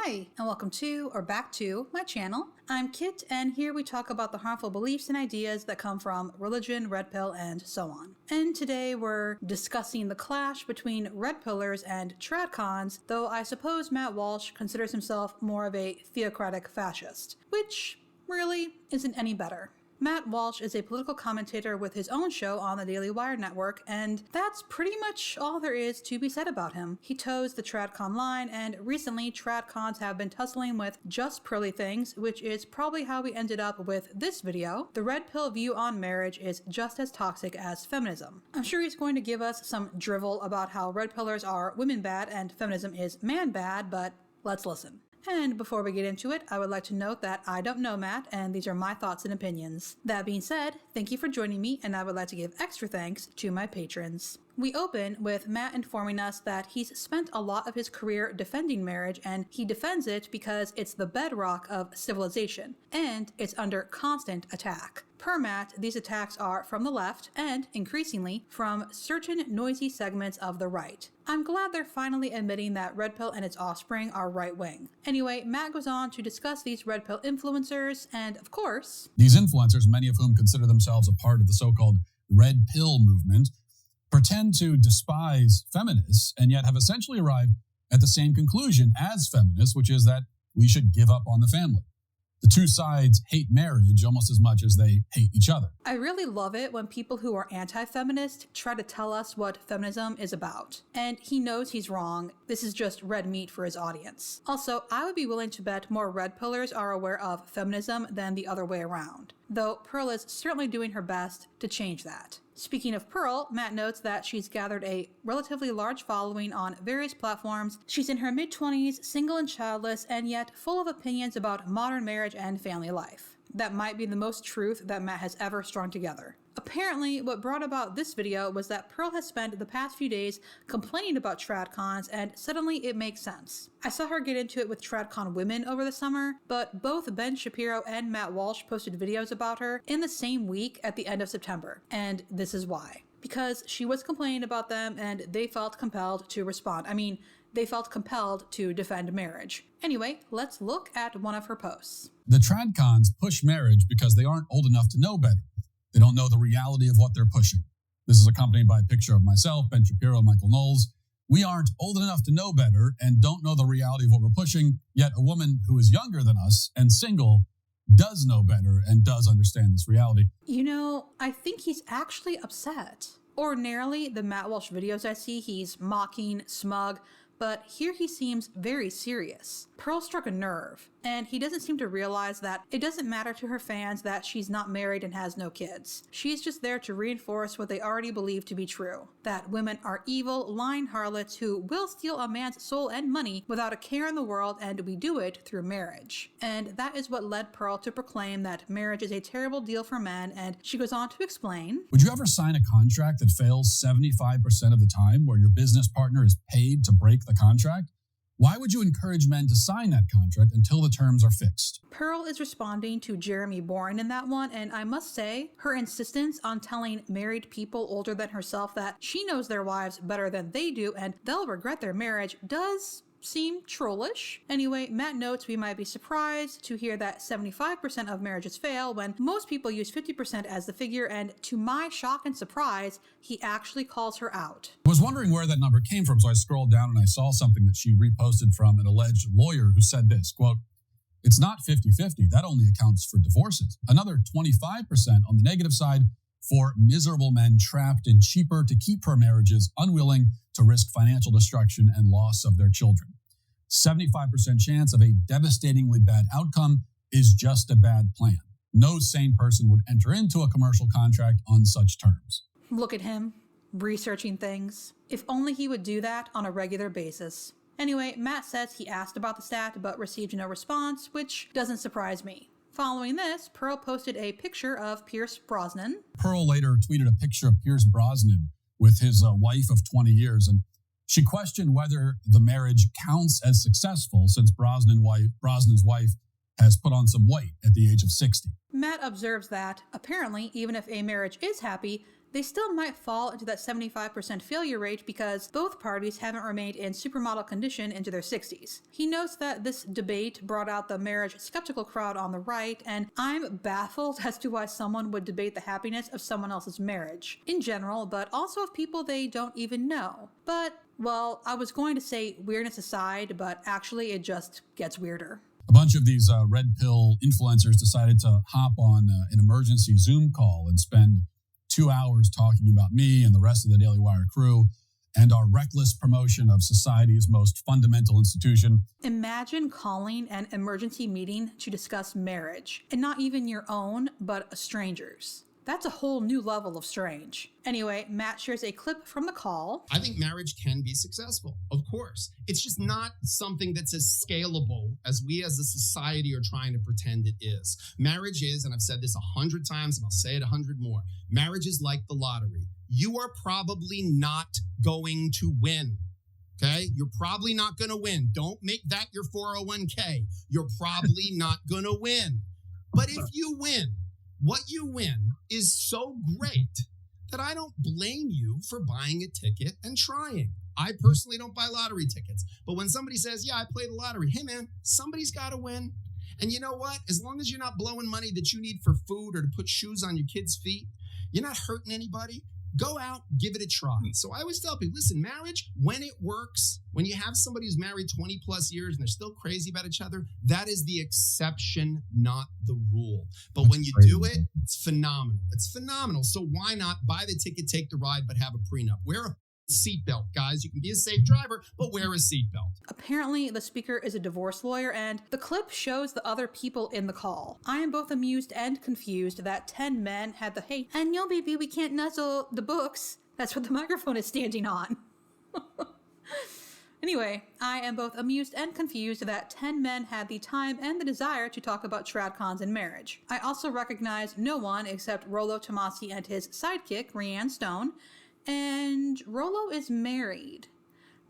Hi, and welcome to, or back to, my channel. I'm Kit, and here we talk about the harmful beliefs and ideas that come from religion, red pill, and so on. And today we're discussing the clash between red pillars and tradcons, though I suppose Matt Walsh considers himself more of a theocratic fascist, which really isn't any better. Matt Walsh is a political commentator with his own show on the Daily Wire network, and that's pretty much all there is to be said about him. He toes the tradcon line, and recently tradcons have been tussling with just pearly things, which is probably how we ended up with this video. The red pill view on marriage is just as toxic as feminism. I'm sure he's going to give us some drivel about how red pillars are women bad and feminism is man bad, but let's listen. And before we get into it, I would like to note that I don't know Matt, and these are my thoughts and opinions. That being said, thank you for joining me, and I would like to give extra thanks to my patrons. We open with Matt informing us that he's spent a lot of his career defending marriage, and he defends it because it's the bedrock of civilization, and it's under constant attack. Per Matt, these attacks are from the left, and, increasingly, from certain noisy segments of the right. I'm glad they're finally admitting that red pill and its offspring are right-wing. Anyway, Matt goes on to discuss these red pill influencers, and of course, these influencers, many of whom consider themselves a part of the so-called red pill movement, pretend to despise feminists and yet have essentially arrived at the same conclusion as feminists, which is that we should give up on the family. The two sides hate marriage almost as much as they hate each other. I really love it when people who are anti-feminist try to tell us what feminism is about. And he knows he's wrong. This is just red meat for his audience. Also, I would be willing to bet more red pillars are aware of feminism than the other way around, though Pearl is certainly doing her best to change that. Speaking of Pearl, Matt notes that she's gathered a relatively large following on various platforms. She's in her mid-20s, single and childless, and yet full of opinions about modern marriage and family life. That might be the most truth that Matt has ever strung together. Apparently, what brought about this video was that Pearl has spent the past few days complaining about tradcons, and suddenly it makes sense. I saw her get into it with tradcon women over the summer, but both Ben Shapiro and Matt Walsh posted videos about her in the same week at the end of September, and this is why. Because she was complaining about them and they felt compelled to respond. They felt compelled to defend marriage. Anyway, let's look at one of her posts. The tradcons push marriage because they aren't old enough to know better. They don't know the reality of what they're pushing. This is accompanied by a picture of myself, Ben Shapiro, and Michael Knowles. We aren't old enough to know better and don't know the reality of what we're pushing, yet a woman who is younger than us and single does know better and does understand this reality. You know, I think he's actually upset. Ordinarily, the Matt Walsh videos I see, he's mocking, smug, but here he seems very serious. Pearl struck a nerve, and he doesn't seem to realize that it doesn't matter to her fans that she's not married and has no kids. She's just there to reinforce what they already believe to be true, that women are evil, lying harlots who will steal a man's soul and money without a care in the world, and we do it through marriage. And that is what led Pearl to proclaim that marriage is a terrible deal for men, and she goes on to explain, would you ever sign a contract that fails 75% of the time, where your business partner is paid to break the contract? Why would you encourage men to sign that contract until the terms are fixed? Pearl is responding to Jeremy Bourne in that one, and I must say, her insistence on telling married people older than herself that she knows their wives better than they do and they'll regret their marriage does seem trollish. Anyway, Matt notes we might be surprised to hear that 75% of marriages fail when most people use 50% as the figure, and to my shock and surprise, he actually calls her out. I was wondering where that number came from, so I scrolled down and I saw something that she reposted from an alleged lawyer who said this, quote, "It's not 50-50, that only accounts for divorces. Another 25% on the negative side for miserable men trapped in cheaper to keep her marriages, unwilling to risk financial destruction and loss of their children. 75% chance of a devastatingly bad outcome is just a bad plan. No sane person would enter into a commercial contract on such terms." Look at him, researching things. If only he would do that on a regular basis. Anyway, Matt says he asked about the stat but received no response, which doesn't surprise me. Following this, Pearl posted a picture of Pierce Brosnan. Pearl later tweeted a picture of Pierce Brosnan with his wife of 20 years, and she questioned whether the marriage counts as successful since Brosnan's wife has put on some weight at the age of 60. Matt observes that, apparently, even if a marriage is happy, they still might fall into that 75% failure rate because both parties haven't remained in supermodel condition into their 60s. He notes that this debate brought out the marriage skeptical crowd on the right, and I'm baffled as to why someone would debate the happiness of someone else's marriage in general, but also of people they don't even know. But, well, I was going to say weirdness aside, but actually it just gets weirder. A bunch of these red pill influencers decided to hop on an emergency Zoom call and spend 2 hours talking about me and the rest of the Daily Wire crew and our reckless promotion of society's most fundamental institution. Imagine calling an emergency meeting to discuss marriage, and not even your own, but a stranger's. That's a whole new level of strange. Anyway, Matt shares a clip from the call. I think marriage can be successful, of course. It's just not something that's as scalable as we as a society are trying to pretend it is. Marriage is, and I've said this 100 times and I'll say it 100 more, marriage is like the lottery. You are probably not going to win. Okay? You're probably not going to win. Don't make that your 401k. You're probably not going to win. But if you win, what you win is so great that I don't blame you for buying a ticket and trying. I personally don't buy lottery tickets. But when somebody says, yeah, I played the lottery, hey man, somebody's got to win. And you know what? As long as you're not blowing money that you need for food or to put shoes on your kids' feet, you're not hurting anybody. Go out, give it a try. So I always tell people, listen, marriage, when it works, when you have somebody who's married 20 plus years and they're still crazy about each other, that is the exception, not the rule. But when you do it, it's phenomenal. It's phenomenal. So why not buy the ticket, take the ride, but have a prenup? Wear a seatbelt, guys. You can be a safe driver, but wear a seatbelt. Apparently, the speaker is a divorce lawyer, and the clip shows the other people in the call. I am both amused and confused that 10 men had the, hey, and yo, baby, we can't nuzzle the books. That's what the microphone is standing on. Anyway, I am both amused and confused that 10 men had the time and the desire to talk about tradcons and marriage. I also recognize no one except Rollo Tomasi and his sidekick, Rhiannon Stone, and Rollo is married.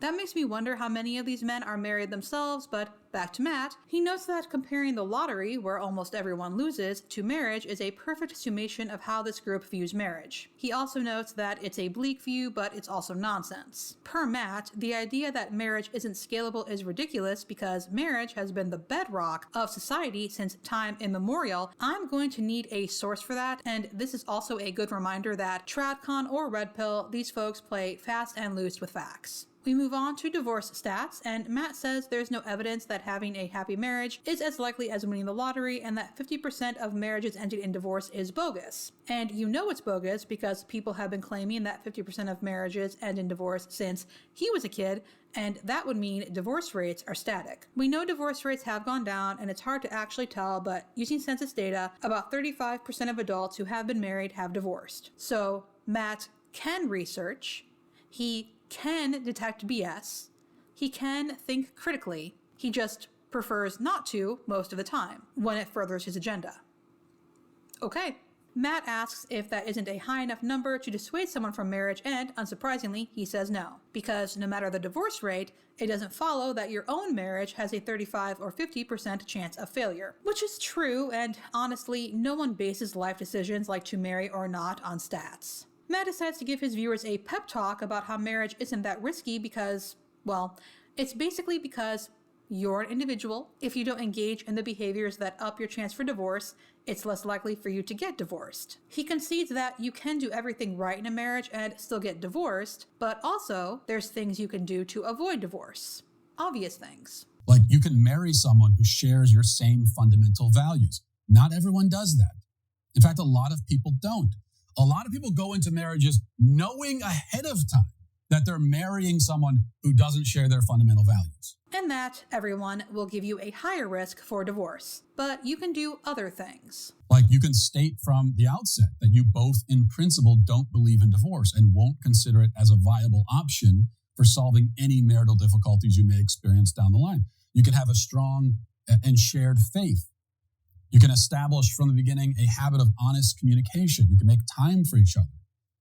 That makes me wonder how many of these men are married themselves, but back to Matt. He notes that comparing the lottery, where almost everyone loses, to marriage is a perfect summation of how this group views marriage. He also notes that it's a bleak view, but it's also nonsense. Per Matt, the idea that marriage isn't scalable is ridiculous because marriage has been the bedrock of society since time immemorial. I'm going to need a source for that, and this is also a good reminder that tradcon or red pill, these folks play fast and loose with facts. We move on to divorce stats, and Matt says there's no evidence that having a happy marriage is as likely as winning the lottery, and that 50% of marriages ending in divorce is bogus. And you know it's bogus because people have been claiming that 50% of marriages end in divorce since he was a kid, and that would mean divorce rates are static. We know divorce rates have gone down, and it's hard to actually tell, but using census data, about 35% of adults who have been married have divorced. So Matt can research, he can detect BS, he can think critically, he just prefers not to most of the time when it furthers his agenda. Okay. Matt asks if that isn't a high enough number to dissuade someone from marriage, and unsurprisingly, he says no. Because no matter the divorce rate, it doesn't follow that your own marriage has a 35 or 50% chance of failure. Which is true, and honestly, no one bases life decisions like to marry or not on stats. Matt decides to give his viewers a pep talk about how marriage isn't that risky because, well, it's basically because you're an individual. If you don't engage in the behaviors that up your chance for divorce, it's less likely for you to get divorced. He concedes that you can do everything right in a marriage and still get divorced, but also there's things you can do to avoid divorce. Obvious things. Like you can marry someone who shares your same fundamental values. Not everyone does that. In fact, a lot of people don't. A lot of people go into marriages knowing ahead of time that they're marrying someone who doesn't share their fundamental values. And that, everyone, will give you a higher risk for divorce. But you can do other things. Like you can state from the outset that you both in principle don't believe in divorce and won't consider it as a viable option for solving any marital difficulties you may experience down the line. You can have a strong and shared faith. You can establish from the beginning a habit of honest communication. You can make time for each other.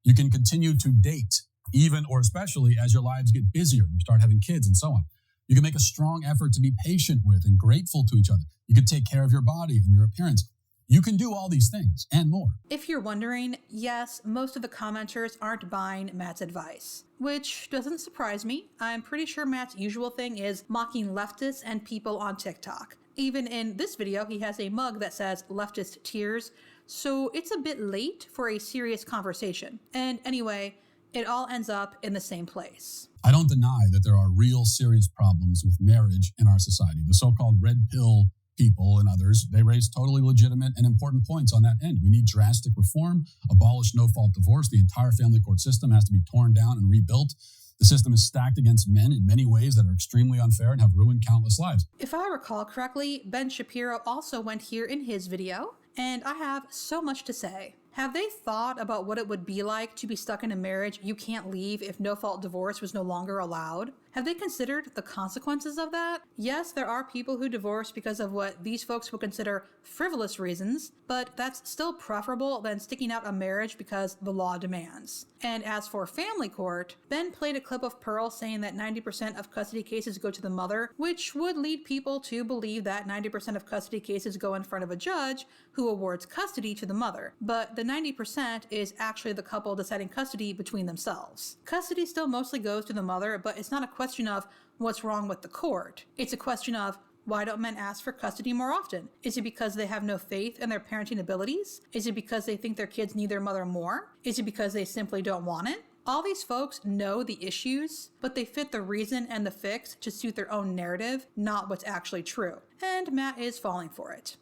You can continue to date, even or especially as your lives get busier. You start having kids and so on. You can make a strong effort to be patient with and grateful to each other. You can take care of your body and your appearance. You can do all these things and more. If you're wondering, yes, most of the commenters aren't buying Matt's advice, which doesn't surprise me. I'm pretty sure Matt's usual thing is mocking leftists and people on TikTok. Even in this video, he has a mug that says leftist tears, so it's a bit late for a serious conversation. And anyway, it all ends up in the same place. I don't deny that there are real serious problems with marriage in our society. The so-called red pill people and others, they raise totally legitimate and important points on that end. We need drastic reform, abolish no-fault divorce. The entire family court system has to be torn down and rebuilt. The system is stacked against men in many ways that are extremely unfair and have ruined countless lives. If I recall correctly, Ben Shapiro also went here in his video, and I have so much to say. Have they thought about what it would be like to be stuck in a marriage you can't leave if no-fault divorce was no longer allowed? Have they considered the consequences of that? Yes, there are people who divorce because of what these folks would consider frivolous reasons, but that's still preferable than sticking out a marriage because the law demands. And as for family court, Ben played a clip of Pearl saying that 90% of custody cases go to the mother, which would lead people to believe that 90% of custody cases go in front of a judge who awards custody to the mother. But the 90% is actually the couple deciding custody between themselves. Custody still mostly goes to the mother, but it's not a question of what's wrong with the court. It's a question of, why don't men ask for custody more often? Is it because they have no faith in their parenting abilities? Is it because they think their kids need their mother more? Is it because they simply don't want it? All these folks know the issues, but they fit the reason and the fix to suit their own narrative, not what's actually true. And Matt is falling for it.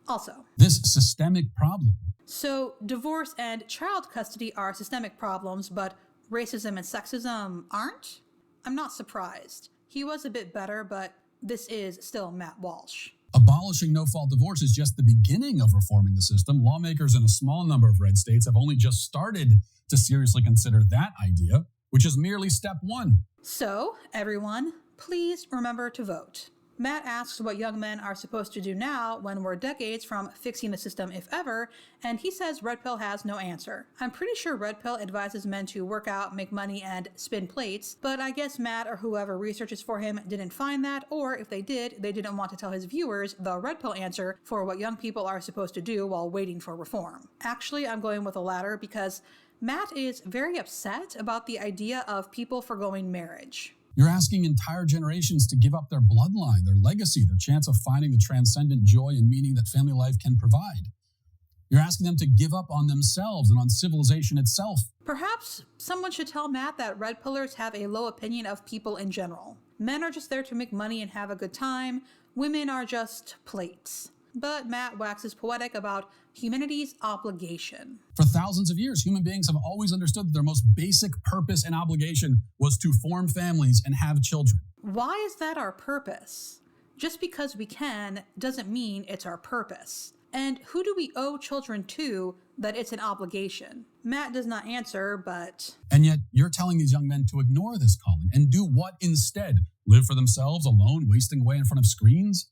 Also, this systemic problem. So divorce and child custody are systemic problems, but racism and sexism aren't? I'm not surprised. He was a bit better, but this is still Matt Walsh. Abolishing no-fault divorce is just the beginning of reforming the system. Lawmakers in a small number of red states have only just started to seriously consider that idea, which is merely step one. So, everyone, please remember to vote. Matt asks what young men are supposed to do now when we're decades from fixing the system, if ever, and he says Red Pill has no answer. I'm pretty sure Red Pill advises men to work out, make money, and spin plates, but I guess Matt or whoever researches for him didn't find that, or if they did, they didn't want to tell his viewers the Red Pill answer for what young people are supposed to do while waiting for reform. Actually, I'm going with the latter because Matt is very upset about the idea of people forgoing marriage. You're asking entire generations to give up their bloodline, their legacy, their chance of finding the transcendent joy and meaning that family life can provide. You're asking them to give up on themselves and on civilization itself. Perhaps someone should tell Matt that red pillars have a low opinion of people in general. Men are just there to make money and have a good time. Women are just plates. But Matt waxes poetic about humanity's obligation. For thousands of years, human beings have always understood that their most basic purpose and obligation was to form families and have children. Why is that our purpose? Just because we can doesn't mean it's our purpose. And who do we owe children to that it's an obligation? Matt does not answer, but... And yet, you're telling these young men to ignore this calling and do what instead? Live for themselves alone, wasting away in front of screens?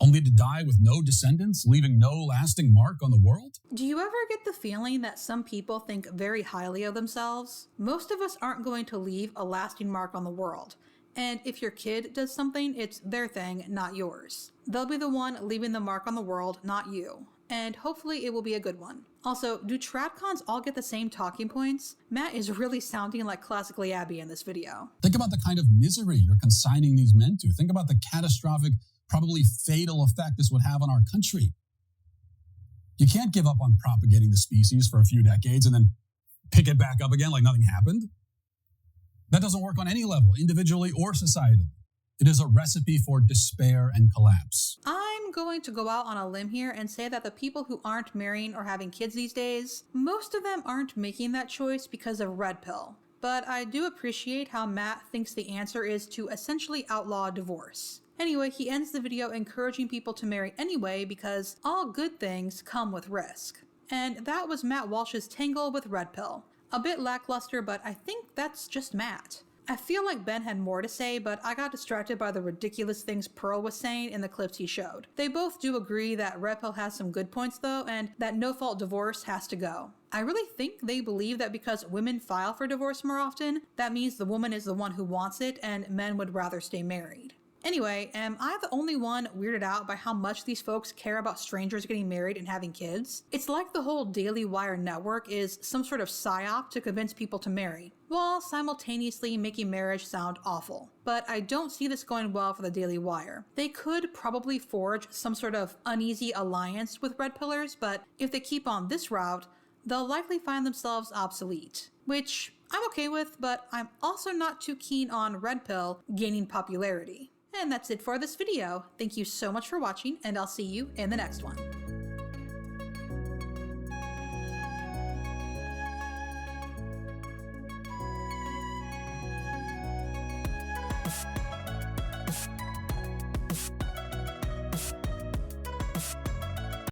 Only to die with no descendants, leaving no lasting mark on the world? Do you ever get the feeling that some people think very highly of themselves? Most of us aren't going to leave a lasting mark on the world. And if your kid does something, it's their thing, not yours. They'll be the one leaving the mark on the world, not you. And hopefully it will be a good one. Also, do tradcons all get the same talking points? Matt is really sounding like classically Abby in this video. Think about the kind of misery you're consigning these men to. Think about the catastrophic, probably fatal effect this would have on our country. You can't give up on propagating the species for a few decades and then pick it back up again like nothing happened. That doesn't work on any level, individually or societally. It is a recipe for despair and collapse. I'm going to go out on a limb here and say that the people who aren't marrying or having kids these days, most of them aren't making that choice because of Red Pill. But I do appreciate how Matt thinks the answer is to essentially outlaw divorce. Anyway, he ends the video encouraging people to marry anyway because all good things come with risk. And that was Matt Walsh's tangle with Red Pill. A bit lackluster, but I think that's just Matt. I feel like Ben had more to say, but I got distracted by the ridiculous things Pearl was saying in the clips he showed. They both do agree that Red Pill has some good points though, and that no-fault divorce has to go. I really think they believe that because women file for divorce more often, that means the woman is the one who wants it and men would rather stay married. Anyway, am I the only one weirded out by how much these folks care about strangers getting married and having kids? It's like the whole Daily Wire network is some sort of psyop to convince people to marry, while simultaneously making marriage sound awful. But I don't see this going well for the Daily Wire. They could probably forge some sort of uneasy alliance with red pillars, but if they keep on this route, they'll likely find themselves obsolete, which I'm okay with, but I'm also not too keen on red pill gaining popularity. And that's it for this video. Thank you so much for watching, and I'll see you in the next one.